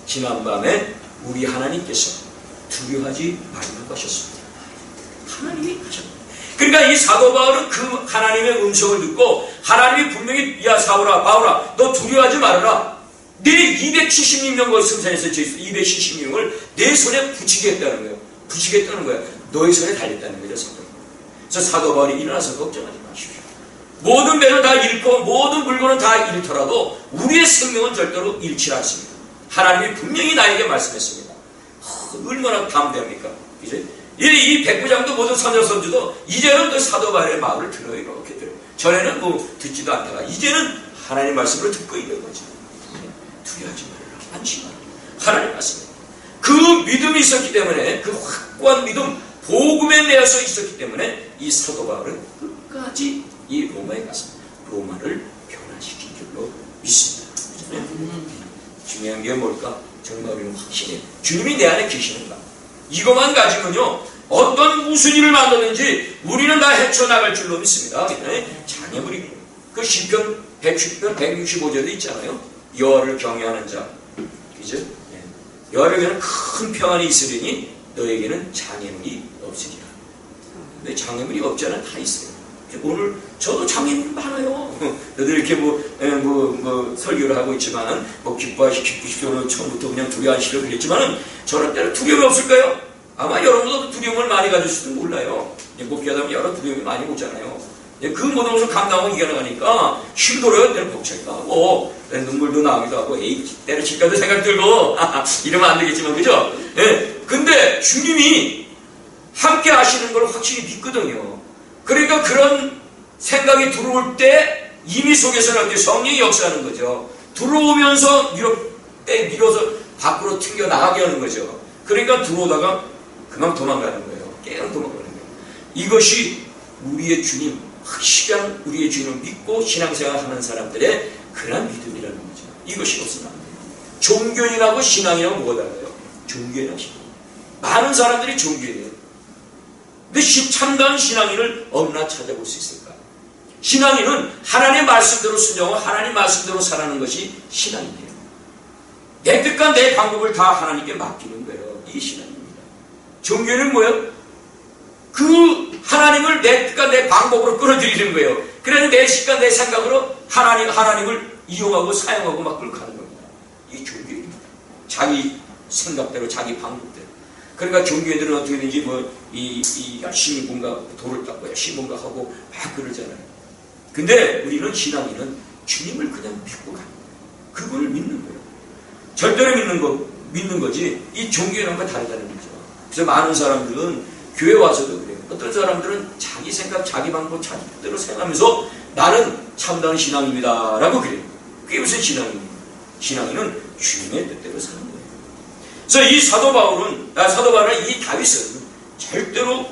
지난밤에 우리 하나님께서 두려워하지 말라고 하셨습니다. 하나님이 하셨습니다. 그러니까 이 사도 바울은 그 하나님의 음성을 듣고 하나님이 분명히 야 사울아 바울아 너 두려워하지 말아라. 내 270명 거기 승산에서 270명을 내 손에 붙이겠다는 거예요. 붙이겠다는 거야. 너의 손에 달렸다는 거죠. 사도 바울. 그래서 사도 바울이 일어나서 걱정하지 마십시오. 모든 배는 다 잃고 모든 물건은 다 잃더라도 우리의 생명은 절대로 잃지 않습니다. 하나님이 분명히 나에게 말씀했습니다. 얼마나 담대합니까? 이제 이 백부장도 모든 선조선주도 이제는 그 사도 바울의 마음을 들어요. 이렇게 들어요. 전에는 뭐 듣지도 않다가 이제는 하나님 말씀을 듣고 있는 거죠. 두려워하지 말라. 안심하라. 하나님 말씀입니다. 그 믿음이 있었기 때문에, 그 확고한 믿음, 복음에 매여서 있었기 때문에 이 사도 바울은 끝까지 이 로마에 가서 로마를 변화시킨 줄로 믿습니다. 중요한 게 뭘까? 정말 우리는 확신해. 주님이 내 안에 계시는가? 이것만 가지고는요, 어떤 무슨 일을 만드는지 우리는 다 헤쳐나갈 줄로 믿습니다. 장애물이 그 시편 110편 165절도 있잖아요. 여호와를 경외하는 자, 그죠? 여호와를 경외하는 큰 평안이 있으리니 너에게는 장애물이 없으리라. 근데 장애물이 없지 않아 다 있어요. 오늘 저도 장애물이 많아요. 너들 이렇게 설교를 하고 있지만 기쁘시오는 처음부터 그냥 두려워하시려 그랬지만은 저런 때는 두려움이 없을까요? 아마 여러분도 두려움을 많이 가질지도 몰라요. 목회하다 보면 여러 두려움이 많이 오잖아요. 그 모든 것을 감당하고 이겨나가니까 힘들어요. 때는 복잡하기도 하고 눈물도 나오기도 하고 때려칠까도 생각 들고 이러면 안 되겠지만 그죠? 근데 주님이 함께 하시는 걸 확실히 믿거든요. 그러니까 그런 생각이 들어올 때 이미 속에서는 성령이 역사하는 거죠. 들어오면서 밀어서 밖으로 튕겨 나가게 하는 거죠. 그러니까 들어오다가 그만 도망가는 거예요. 깨어 도망가는 거예요. 이것이 우리의 주님, 확실한 우리의 주님을 믿고 신앙생활 하는 사람들의 그런 믿음이라는 거죠. 이것이 없으면 안 돼요. 종교인하고 신앙이라고 뭐가 달라요? 종교인하고 신앙. 많은 사람들이 종교인이에요. 근데 참다운 신앙인을 어디나 찾아볼 수 있을까? 신앙인은 하나님의 말씀대로 순종하고 하나님 말씀대로 살아가는 것이 신앙이에요. 내 뜻과 내 방법을 다 하나님께 맡기는 거예요. 이게 신앙입니다. 종교는 뭐예요? 그 하나님을 내 뜻과 내 방법으로 끌어들이는 거예요. 그래서 내 시간 내 생각으로 하나님을 이용하고 사용하고 막 끌고 가는 겁니다. 이게 종교입니다. 자기 생각대로 자기 방법대로. 그러니까 종교인들은 어떻게 되는지 열심히 뭔가 돌을 닦고 열심히 뭔가 하고 막 그러잖아요. 근데 우리는 신앙인은 주님을 그냥 믿고 가는 거예요. 그분을 믿는 거예요. 절대로 믿는 거지 이 종교인과 다르다는 거죠. 그래서 많은 사람들은 교회 와서도 그래요. 어떤 사람들은 자기 생각, 자기 방법, 자기 뜻대로 생각하면서 나는 참다운 신앙입니다 라고 그래요. 그게 무슨 신앙입니까? 신앙인은 주님의 뜻대로 사는 거예요. 그래서 이 사도 바울은 이 다윗은 절대로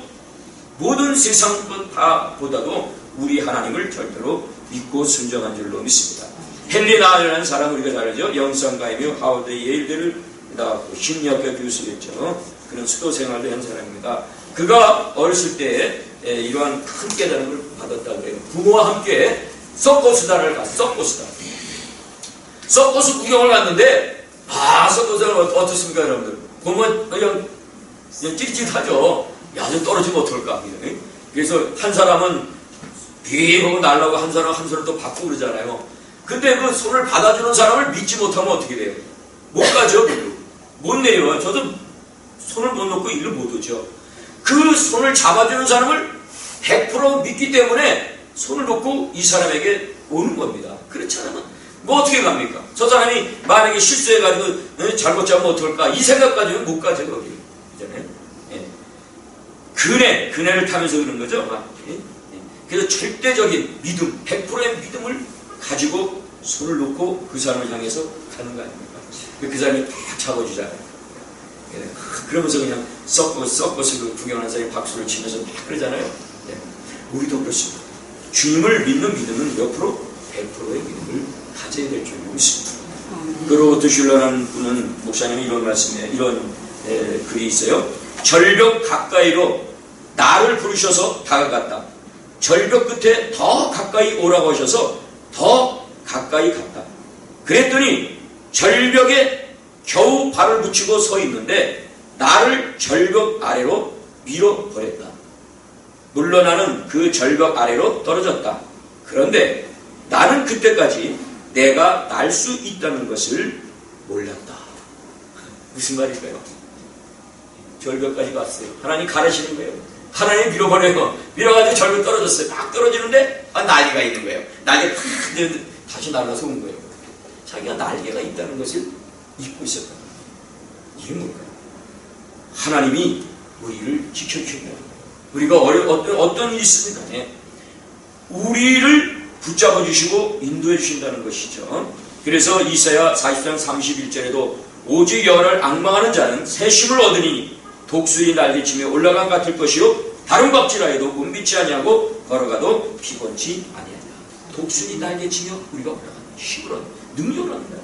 모든 세상보다도 우리 하나님을 절대로 믿고 순종한 줄로 믿습니다. 헨리 나우라는 사람 우리가 잘 알죠. 영상가이며 하워드 예일대를 나왔고 심리학과 교수였죠. 그런 수도 생활도 한 사람입니다. 그가 어렸을 때 이러한 큰 깨달음을 받았다고 해요. 부모와 함께 서커스단을 갔어요. 서커스 구경을 갔는데 서커스는 어떻습니까 여러분들? 보면 그냥 찌릿찌릿하죠. 야, 좀 떨어지면 어떨까? 그래서 한 사람은 비하고 날라고 한 사람 또 받고 그러잖아요. 근데 그 손을 받아주는 사람을 믿지 못하면 어떻게 돼요? 못 가죠. 못 내려요. 저도 손을 못 놓고 일을 못 오죠. 그 손을 잡아주는 사람을 100% 믿기 때문에 손을 놓고 이 사람에게 오는 겁니다. 그렇지 않으면 뭐 어떻게 갑니까? 저 사람이 만약에 실수해가지고 잘못 잡으면 어떨까? 이 생각까지는 못 가죠. 거기. 그잖아요. 그네를 타면서 그런 거죠. 그래서 절대적인 믿음, 100%의 믿음을 가지고 손을 놓고 그 사람을 향해서 가는 거 아닙니까? 그 사람이 딱 잡아주잖아요. 그러면서 그냥 썩것을 구경하는 사람이 박수를 치면서 막 그러잖아요. 우리도 그렇습니다. 주님을 믿는 믿음은 옆으로 100%의 믿음을 가져야 될 줄 믿습니다. 그로부터 슐러라는 분은 목사님이 이런 말씀에 이런 글이 있어요. 절벽 가까이로 나를 부르셔서 다가갔다. 절벽 끝에 더 가까이 오라고 하셔서 더 가까이 갔다. 그랬더니 절벽에 겨우 발을 붙이고 서 있는데 나를 절벽 아래로 밀어버렸다. 물러나는 그 절벽 아래로 떨어졌다. 그런데 나는 그때까지 내가 날 수 있다는 것을 몰랐다. 무슨 말일까요? 절벽까지 갔어요. 하나님 가르치는 거예요. 하나님 밀어버려요. 밀어가지고 절벽 떨어졌어요. 막 떨어지는데 날개가 있는 거예요. 날개가 팍 다시 날아서 온 거예요. 자기가 날개가 있다는 것을 잊고 있었다. 이게 뭘까요? 하나님이 우리를 지켜주신다. 우리가 어떤 일이 있으든 간에 우리를 붙잡아 주시고 인도해 주신다는 것이죠. 그래서 이사야 40장 31절에도 오직 여호와를 앙망하는 자는 새 힘을 얻으니 독수리 날개치며 올라간 같을 것이요 다른 박질하여도 움비치 아니하고 걸어가도 피곤치 아니하리라. 독수리 날개치며 우리가 올라가는 힘을 얻는 능력을 얻는다.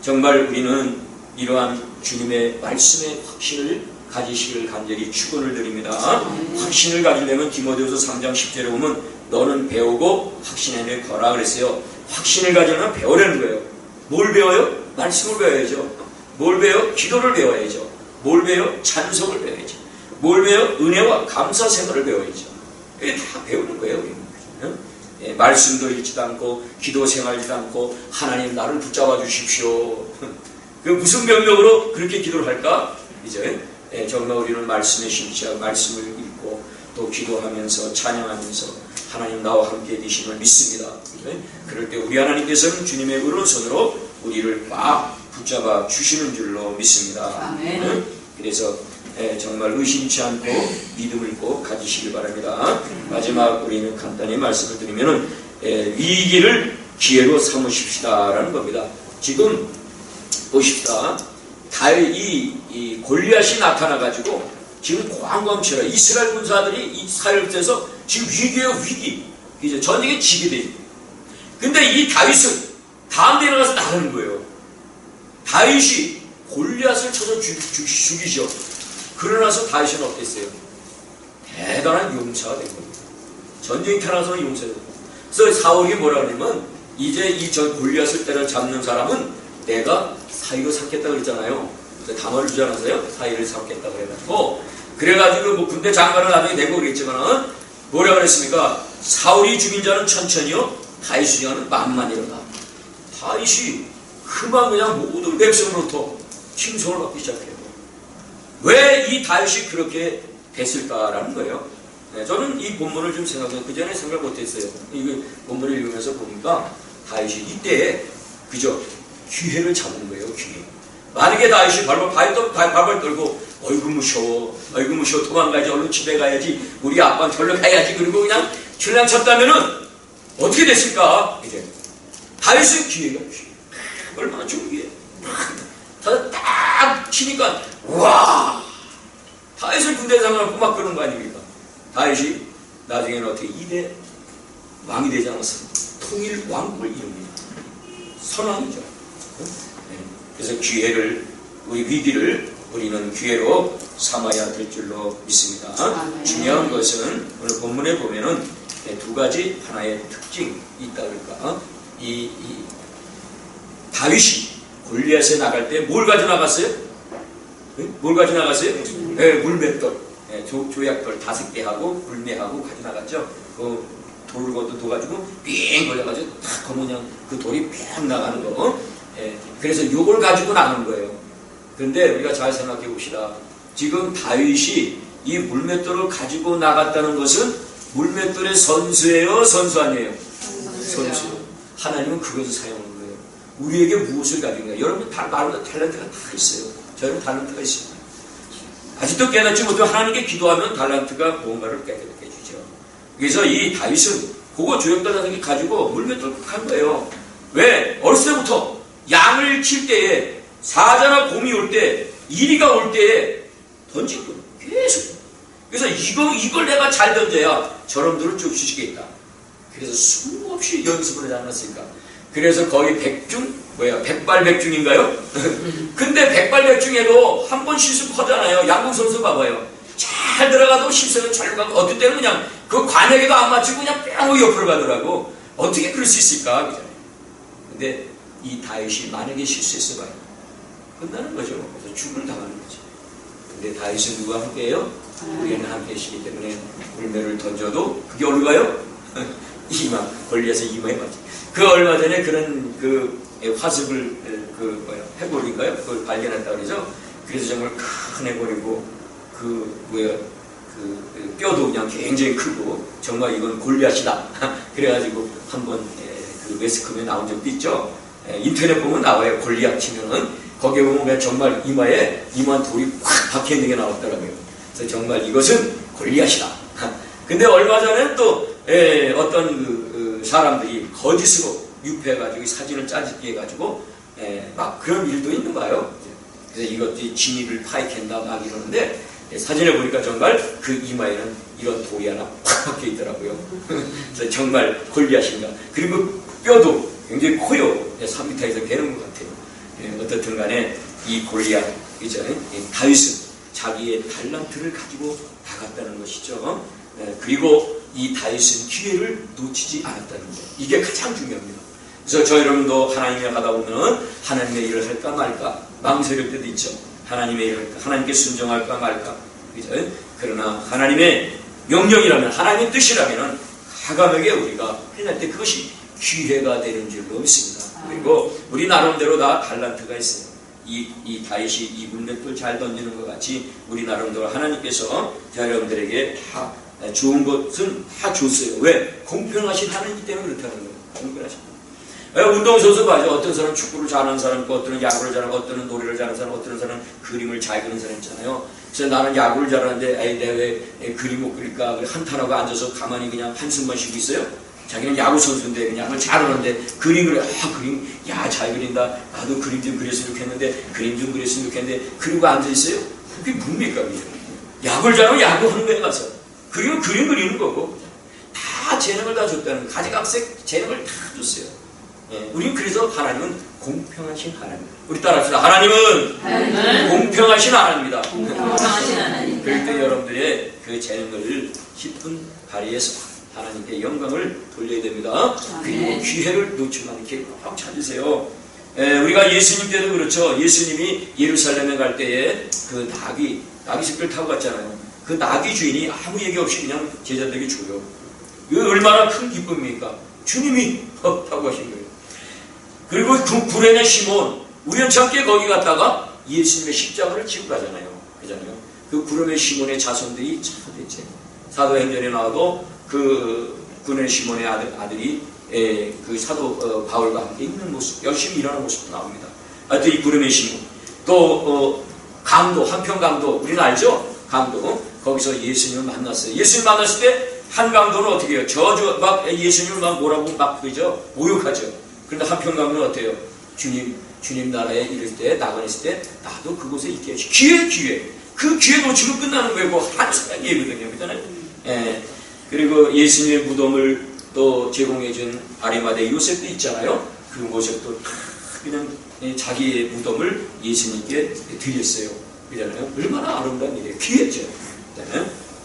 정말 우리는 이러한 주님의 말씀의 확신을 가지시길 간절히 축원을 드립니다. 확신을 가지려면 디모데후서 3장 10절에 보면 너는 배우고 확신에 거라 그랬어요. 확신을 가지려면 배우려는 거예요. 뭘 배워요? 말씀을 배워야죠. 뭘 배워? 기도를 배워야죠. 뭘 배워? 찬송을 배워야죠. 뭘 배워? 은혜와 감사 생활을 배워야죠. 이게 다 배우는 거예요. 예, 말씀도 읽지도 않고 기도 생활지도 않고 하나님 나를 붙잡아 주십시오. 그 무슨 명령으로 그렇게 기도를 할까? 이제 정말 우리는 말씀에 심취하고 말씀을 읽고 또 기도하면서 찬양하면서 하나님 나와 함께 계심을 믿습니다. 그럴 때 우리 하나님께서는 주님의 오른손으로 우리를 꽉 붙잡아 주시는 줄로 믿습니다. 아멘. 그래서 정말 의심치 않고 믿음을 꼭 가지시길 바랍니다. 마지막 우리는 간단히 말씀을 드리면은 위기를 기회로 삼으십시다라는 겁니다. 지금 보십시다. 이 골리앗이 나타나가지고 지금 고한검치라 이스라엘 군사들이 이스라엘에서 지금 위기예요, 위기. 이제 전쟁에 지게 돼. 근데 이 다윗은 다음 데 나가서 나가는 거예요. 다윗이 골리앗을 쳐서 죽이죠. 그러나서 다윗은 어땠어요? 대단한 용사가 된 겁니다. 전쟁이 타나서 용사가 된 겁니다. 그래서 사울이 뭐라 그러냐면 이제 이 골리앗을 때려잡는 사람은 내가 사위로 삼겠다 그랬잖아요. 담화를 주지 않았어요? 사위를 삼겠다 그래가지고 뭐 군대 장관을 나중에 내고 그랬지만 뭐라 그랬습니까? 사울이 죽인 자는 천천히요 다윗이 죽인 자는 만만이로다. 다윗이 그만 그냥 모든 백성으로부터 칭송을 받기 시작해요. 왜 이 다윗이 그렇게 됐을까라는 거예요. 저는 이 본문을 좀 생각해요. 그 전에 생각 못했어요. 이 본문을 읽으면서 보니까 다윗이 이때에 그저 기회를 잡은 거예요. 기회. 만약에 다윗이 발발 떨고 어이구 무서워 도망가야지 얼른 집에 가야지 우리 아빠는 절로 가야지 그리고 그냥 출랑 쳤다면은 어떻게 됐을까? 이제 다윗의 기회가 얼마나 좋은 기회. 딱 치니까 와 다윗을 군대 장관을 막 그런 거 아닙니까? 다윗이 나중에는 어떻게 2대 왕이 되지 않았습니까? 통일 왕국을 이룹니다. 선왕이죠. 그래서 우리 위기를 우리는 기회로 삼아야 될 줄로 믿습니다. 중요한 것은 오늘 본문에 보면은 두 가지 하나의 특징이 있다 그럴까? 이 다윗이 골리앗에 나갈 때 뭘 가져 나갔어요? 뭘 가져 나갔어요? 물맷돌, 조약돌 5개 하고 물매하고 가져 나갔죠. 그 돌을 둬가지고 삥 걸려가지고 탁 그냥 그 돌이 뿅 나가는 거. 그래서 요걸 가지고 나가는 거예요. 그런데 우리가 잘 생각해 봅시다. 지금 다윗이 이 물맷돌을 가지고 나갔다는 것은 물맷돌의 선수예요, 선수 아니에요? 선수. 하나님은 그것을 사용하는 거예요. 우리에게 무엇을 가진 거예요? 여러분 다 말로 탤런트가 다 있어요. 저는 탤런트가 있습니다. 아직도 깨닫지 못하면 하나님께 기도하면 탤런트가 뭔가를 깨닫게 해주죠. 그래서 이 다윗은 그거 조약돌 5개 가지고 물맷돌 간 거예요. 왜? 어렸을 때부터 양을 칠 때에 사자나 곰이 올 때 이리가 올 때에 던진 거예요. 계속. 그래서 이걸 내가 잘 던져야 저놈들을 쫓으시겠다. 그래서 수없이 연습을 하지 않았을까. 그래서 거의 백발백중인가요? 근데 백발백중에도 한 번 실수하잖아요. 야구 선수 봐봐요. 잘 들어가도 실수는 잘 가고 어떨 때는 그냥 그 관역에도 안 맞추고 그냥 뿅 옆으로 가더라고. 어떻게 그럴 수 있을까? 그잖아요. 근데 이 다윗이 만약에 실수했어 봐요. 끝나는 거죠. 그래서 죽음을 당하는 거죠. 근데 다윗은 누구와 함께해요? 우리는 함께 계시기 때문에 물매를 던져도 그게 어디로 가요? 골리앗의 이마에 맞지. 그 얼마 전에 그런 화석을 해골인가요? 그걸 발견했다 그러죠. 그래서 정말 큰 해골이고 뼈도 그냥 굉장히 크고 정말 이건 골리앗이다. 그래가지고 한번 그 매스컴에 나온 적도 있죠. 인터넷 보면 나와요. 골리앗 치면은 거기에 보면 정말 이마 돌이 확 박혀 있는 게 나왔더라고요. 그래서 정말 이것은 골리앗이다. 근데 얼마 전에 또 어떤 사람들이 거짓으로 유폐해가지고 사진을 짜집기 해가지고 막 그런 일도 있는 거예요. 그래서 이것들이 진위를 파헤친다 막 이러는데 사진을 보니까 정말 그 이마에는 이런 돌이 하나 팍 박혀 있더라고요. 그래서 정말 골리앗인가. 그리고 뼈도 굉장히 커요. 3m 이상 되는 것 같아요. 어떻든 간에 이 골리앗, 그죠? 다윗은 자기의 달란트를 가지고 나갔다는 것이죠. 그리고 이 다윗은 기회를 놓치지 않았다는 것. 이게 가장 중요합니다. 그래서 저 여러분도 하나님에 가다 보면 하나님의 일을 할까 말까 망설일 때도 있죠. 하나님의 일을 할까, 하나님께 순종할까 말까. 그죠? 그러나 하나님의 명령이라면, 하나님의 뜻이라면 과감하게 우리가 행할 때 그것이 기회가 되는 줄로 믿습니다. 그리고 우리 나름대로 다 달란트가 있어요. 이 다윗이 이 물맷돌 잘 던지는 것 같이 우리 나름대로 하나님께서 여러분들에게 다 좋은 것은 다 줬어요. 왜? 공평하신 하나님 때문에 그렇다는 거예요. 공평하신 하나님. 운동선수 봐죠. 어떤 사람은 축구를 잘하는 사람 있고, 어떤 야구를 잘하고, 어떤 노래를 잘하는 사람, 어떤 사람은 그림을 잘 그리는 사람 있잖아요. 그래서 나는 야구를 잘하는데 내가 왜 그림 못 그릴까? 한탄하고 앉아서 가만히 그냥 한숨만 쉬고 있어요. 자기는 야구 선수인데 그냥 잘하는데 그림을 그림 잘 그린다. 나도 그림 좀 그렸으면 좋겠는데 그림 좀 그렸으면 좋겠는데 그리고 앉아 있어요. 그게 뭡니까? 야구를 잘하면 야구 하는 거에 가서 그림 그리는 거고 다 재능을 다 줬다는 거. 가지각색 재능을 다 줬어요. 우린 그래서 하나님은 공평하신 하나님. 우리 따라합시다. 하나님은 공평하신 하나님입니다. 공평하신 하나님. 그럴 때 여러분들의 그 재능을 깊은 발휘해서 하나님께 영광을 돌려야 됩니다. 그리고 기회를 놓치면 이렇게 꼭 찾으세요. 우리가 예수님 때도 그렇죠. 예수님이 예루살렘에 갈 때에 그 나귀 새끼를 타고 갔잖아요. 그 나귀 주인이 아무 얘기 없이 그냥 제자들에게 줘요. 이거 얼마나 큰 기쁨입니까? 주님이 타고 가신 거예요. 그리고 그 구레네 시몬 우연찮게 거기 갔다가 예수님의 십자가를 지고 가잖아요. 그잖아요. 그 구레네 시몬의 자손들이 참 됐죠. 사도행전에 나와도 그 구레네 시몬의 아들이 그 사도 바울과 함께 있는 모습, 열심히 일하는 모습도 나옵니다. 하여튼 이 구레네 시몬 또 강도, 한평 강도 우리는 알죠? 강도 거기서 예수님을 만났어요. 예수님 만났을 때 한 강도는 어떻게 해요? 막 예수님을 막 뭐라고 막 그죠? 모욕하죠. 그런데 한평 강도는 어때요? 주님 나라에 이를 때 나가 있을 때 나도 그곳에 있게 하시. 기회. 그 기회 놓치고 끝나는 거고 한 사람이거든요. 그잖아요. 그리고 예수님의 무덤을 또 제공해준 아리마대 요셉도 있잖아요. 그 모습도 그냥 자기의 무덤을 예수님께 드렸어요. 그잖아요. 얼마나 아름다운 일이에요. 기회죠.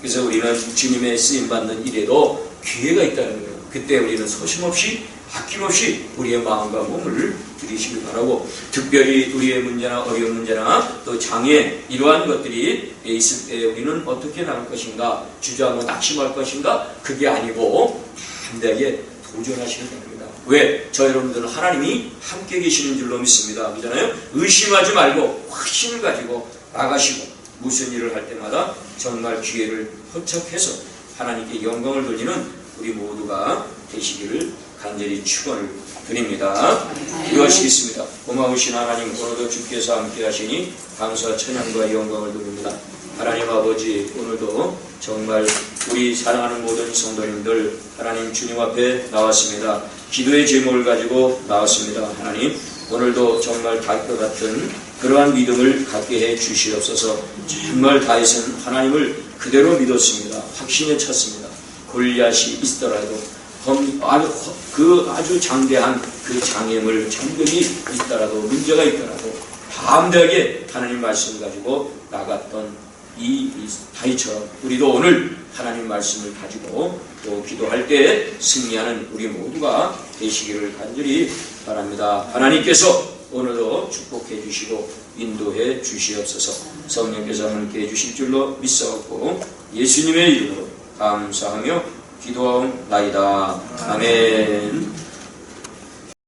그래서 우리는 주님의 쓰임받는 일에도 기회가 있다는 거예요. 그때 우리는 소심없이 아낌없이 우리의 마음과 몸을 드리시길 바라고, 특별히 우리의 문제나 어려운 문제나 또 장애 이러한 것들이 있을 때 우리는 어떻게 나갈 것인가, 주저하고 낙심할 것인가, 그게 아니고 담대하게 도전하시길 바랍니다. 왜? 저 여러분들은 하나님이 함께 계시는 줄로 믿습니다. 그렇잖아요? 의심하지 말고 확신을 가지고 나가시고 무슨 일을 할 때마다 정말 기회를 포착해서 하나님께 영광을 돌리는 우리 모두가 되시기를 간절히 축원을 드립니다. 기도하시겠습니다. 고마우신 하나님, 오늘도 주께서 함께 하시니 감사와 찬양과 영광을 드립니다. 하나님 아버지, 오늘도 정말 우리 사랑하는 모든 성도님들 하나님 주님 앞에 나왔습니다. 기도의 제목을 가지고 나왔습니다. 하나님, 오늘도 정말 달과 같은 그러한 믿음을 갖게 해 주시옵소서. 정말 다윗은 하나님을 그대로 믿었습니다. 확신에 찼습니다. 골리앗이 있더라도 아주 장대한 그 장애물 장벽이 있더라도 문제가 있더라도 담대하게 하나님 말씀을 가지고 나갔던 이 다윗처럼 우리도 오늘 하나님 말씀을 가지고 또 기도할 때 승리하는 우리 모두가 되시기를 간절히 바랍니다. 하나님께서 오늘도 축복해 주시고 인도해 주시옵소서. 성령께서 함께 해 주실 줄로 믿사옵고 예수님의 이름으로 감사하며 기도하옵나이다. 아멘.